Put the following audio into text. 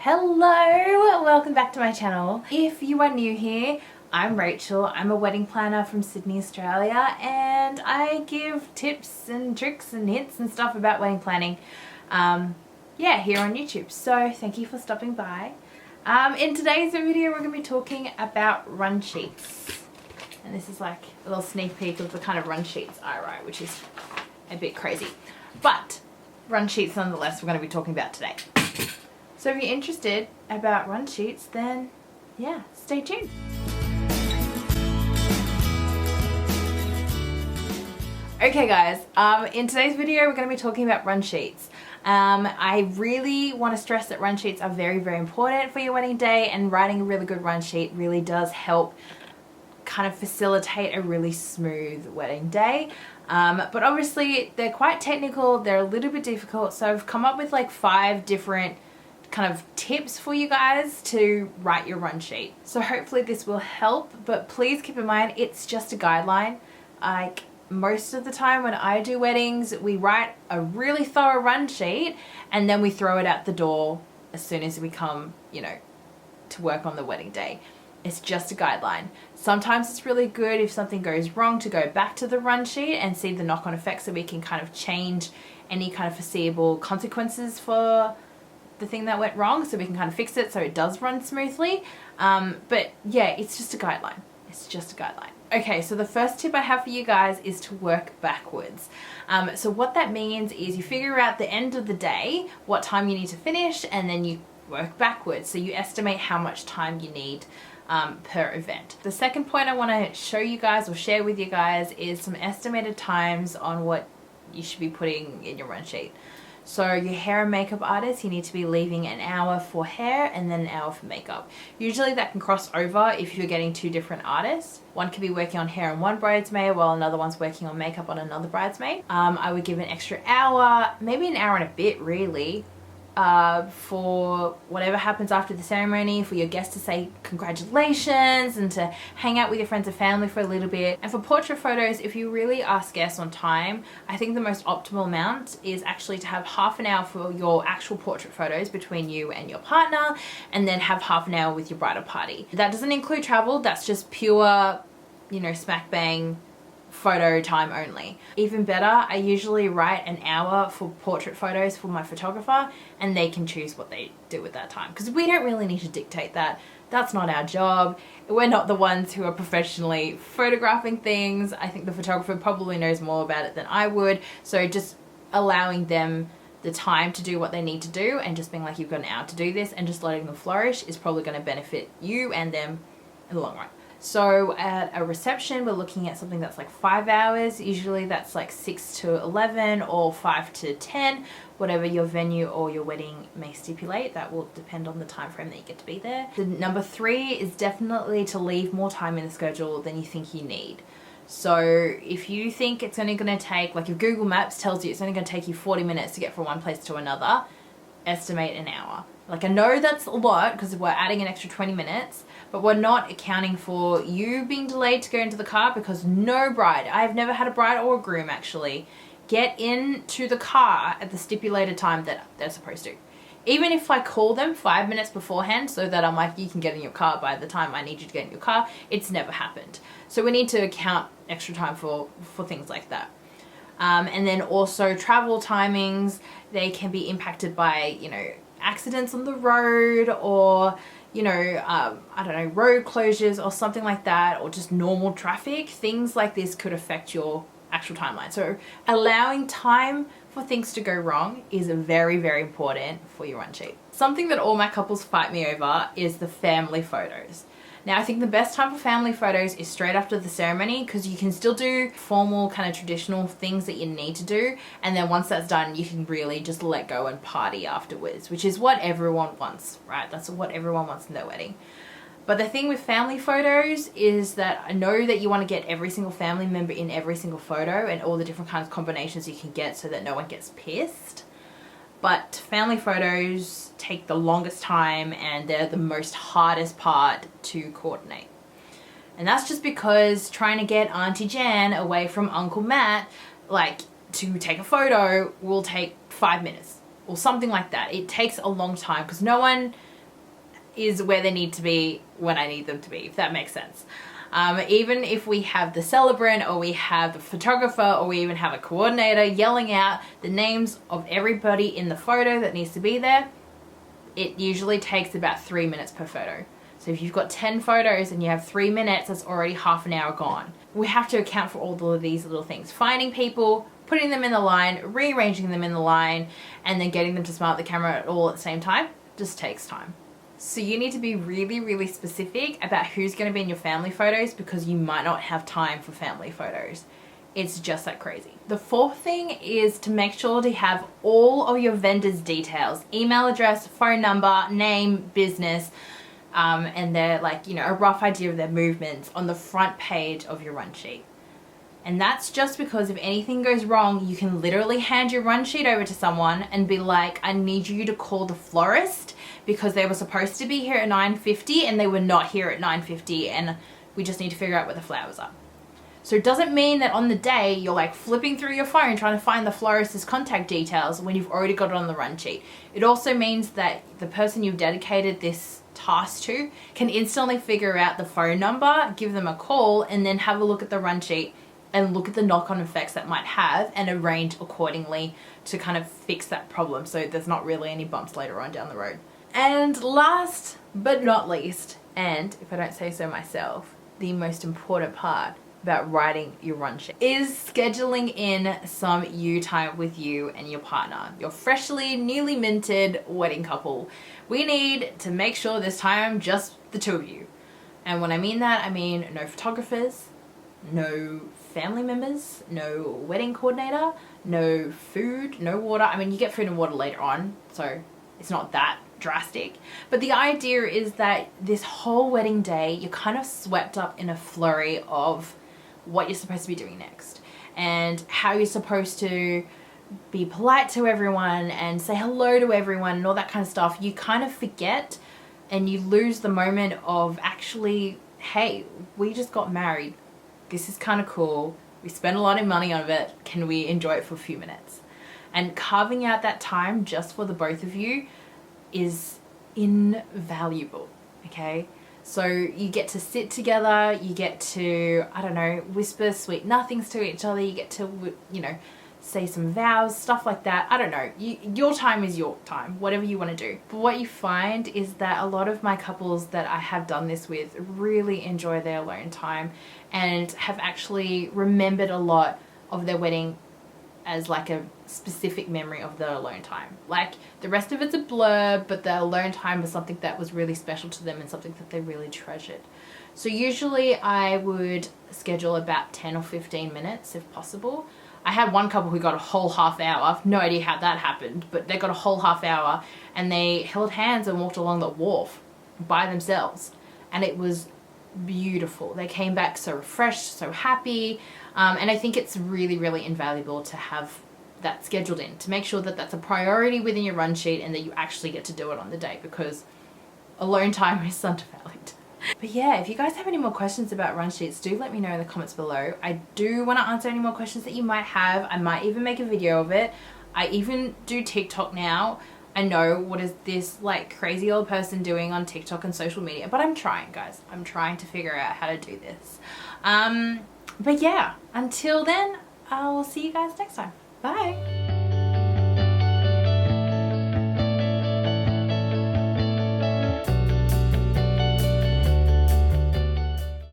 Hello, welcome back to my channel. If you are new here, I'm Rachel. I'm a wedding planner from Sydney, Australia, and I give tips and tricks and hints and stuff about wedding planning here on YouTube. So thank you for stopping by. In today's video we're going to be talking about run sheets, and this is like a little sneak peek of the kind of run sheets I write, which is a bit crazy, but run sheets nonetheless we're going to be talking about today. So if you're interested about run sheets, then yeah, stay tuned. Okay guys, in today's video we're going to be talking about run sheets. I really want to stress that run sheets are very, very important for your wedding day, and writing a really good run sheet really does help kind of facilitate a really smooth wedding day. But obviously they're quite technical, they're a little bit difficult, so I've come up with like 5 different kind of tips for you guys to write your run sheet. So hopefully this will help, but please keep in mind it's just a guideline. Like most of the time when I do weddings, we write a really thorough run sheet and then we throw it out the door as soon as we come, to work on the wedding day. It's just a guideline. Sometimes it's really good if something goes wrong to go back to the run sheet and see the knock-on effects, so we can kind of change any kind of foreseeable consequences for the thing that went wrong, so we can kind of fix it so it does run smoothly. But yeah, it's just a guideline. It's just a guideline. Okay, so the first tip I have for you guys is to work backwards. So what that means is you figure out the end of the day, what time you need to finish, and then you work backwards. So you estimate how much time you need per event. The second point I want to show you guys or share with you guys is some estimated times on what you should be putting in your run sheet. So your hair and makeup artist, you need to be leaving an hour for hair and then an hour for makeup. Usually that can cross over if you're getting 2 different artists. One could be working on hair on one bridesmaid while another one's working on makeup on another bridesmaid. I would give an extra hour, maybe an hour and a bit really, for whatever happens after the ceremony, for your guests to say congratulations and to hang out with your friends and family for a little bit. And for portrait photos, if you really ask guests on time, I think the most optimal amount is actually to have half an hour for your actual portrait photos between you and your partner, and then have half an hour with your bridal party. That doesn't include travel, that's just pure, smack bang photo time only. Even better, I usually write an hour for portrait photos for my photographer, and they can choose what they do with that time, because we don't really need to dictate that. That's not our job. We're not the ones who are professionally photographing things. I think the photographer probably knows more about it than I would, so just allowing them the time to do what they need to do and just being like, you've got an hour to do this, and just letting them flourish is probably going to benefit you and them in the long run. So at a reception, we're looking at something that's like 5 hours. Usually that's like 6 to 11 or 5 to 10, whatever your venue or your wedding may stipulate. That will depend on the time frame that you get to be there. The number 3 is definitely to leave more time in the schedule than you think you need. So if you think it's only going to take, like if Google Maps tells you it's only going to take you 40 minutes to get from one place to another, estimate an hour. Like, I know that's a lot because we're adding an extra 20 minutes, but we're not accounting for you being delayed to go into the car, because no bride, I've never had a bride or a groom actually, get into the car at the stipulated time that they're supposed to. Even if I call them 5 minutes beforehand so that I'm like, you can get in your car by the time I need you to get in your car, it's never happened. So we need to account extra time for things like that. And then also travel timings, they can be impacted by, accidents on the road, or I don't know, road closures or something like that, or just normal traffic. Things like this could affect your actual timeline. So allowing time for things to go wrong is very, very important for your run sheet. Something that all my couples fight me over is the family photos. Now, I think the best time for family photos is straight after the ceremony, because you can still do formal kind of traditional things that you need to do, and then once that's done you can really just let go and party afterwards, which is what everyone wants, right? That's what everyone wants in their wedding. But the thing with family photos is that I know that you want to get every single family member in every single photo and all the different kinds of combinations you can get so that no one gets pissed. But family photos take the longest time, and they're the most hardest part to coordinate. And that's just because trying to get Auntie Jan away from Uncle Matt, like, to take a photo will take 5 minutes or something like that. It takes a long time because no one is where they need to be when I need them to be, if that makes sense. Even if we have the celebrant or we have the photographer or we even have a coordinator yelling out the names of everybody in the photo that needs to be there, it usually takes about 3 minutes per photo. So if you've got 10 photos and you have 3 minutes, that's already half an hour gone. We have to account for all of these little things. Finding people, putting them in the line, rearranging them in the line, and then getting them to smile at the camera all at the same time just takes time. So you need to be really, really specific about who's going to be in your family photos, because you might not have time for family photos. It's just that crazy. The fourth thing is to make sure to have all of your vendors' details, email address, phone number, name, business, and their, like, you know, a rough idea of their movements on the front page of your run sheet. And that's just because if anything goes wrong, you can literally hand your run sheet over to someone and be like, I need you to call the florist because they were supposed to be here at 9:50 and they were not here at 9:50, and we just need to figure out where the flowers are. So it doesn't mean that on the day you're like flipping through your phone trying to find the florist's contact details when you've already got it on the run sheet. It also means that the person you've dedicated this task to can instantly figure out the phone number, give them a call, and then have a look at the run sheet and look at the knock-on effects that might have and arrange accordingly to kind of fix that problem so there's not really any bumps later on down the road. And last but not least, and if I don't say so myself, the most important part about writing your run sheet is scheduling in some you time with you and your partner, your freshly, newly minted wedding couple. We need to make sure this time just the two of you. And when I mean that, I mean no photographers, no family members, no wedding coordinator, no food, no water. I mean, you get food and water later on, so it's not that drastic. But the idea is that this whole wedding day, you're kind of swept up in a flurry of what you're supposed to be doing next and how you're supposed to be polite to everyone and say hello to everyone and all that kind of stuff. You kind of forget and you lose the moment of actually, hey, we just got married. This is kind of cool. We spent a lot of money on it. Can we enjoy it for a few minutes? And carving out that time just for the both of you is invaluable, okay? So you get to sit together, you get to, I don't know, whisper sweet nothings to each other, you get to, you know, say some vows, stuff like that. I don't know. Your time is your time, whatever you want to do. But what you find is that a lot of my couples that I have done this with really enjoy their alone time and have actually remembered a lot of their wedding as like a specific memory of their alone time. Like the rest of it's a blur, but the alone time was something that was really special to them and something that they really treasured. So usually I would schedule about 10 or 15 minutes if possible. I had one couple who got a whole half hour. I've no idea how that happened, but they got a whole half hour and they held hands and walked along the wharf by themselves. And it was beautiful. They came back so refreshed, so happy. And I think it's really, really invaluable to have that scheduled in, to make sure that that's a priority within your run sheet and that you actually get to do it on the day, because alone time is undervalued. But yeah, if you guys have any more questions about run sheets, do let me know in the comments below. I do want to answer any more questions that you might have. I might even make a video of it. I even do TikTok now. I know, what is this like crazy old person doing on TikTok and social media, but I'm trying, guys. I'm trying to figure out how to do this. But yeah, until then, I'll see you guys next time. Bye.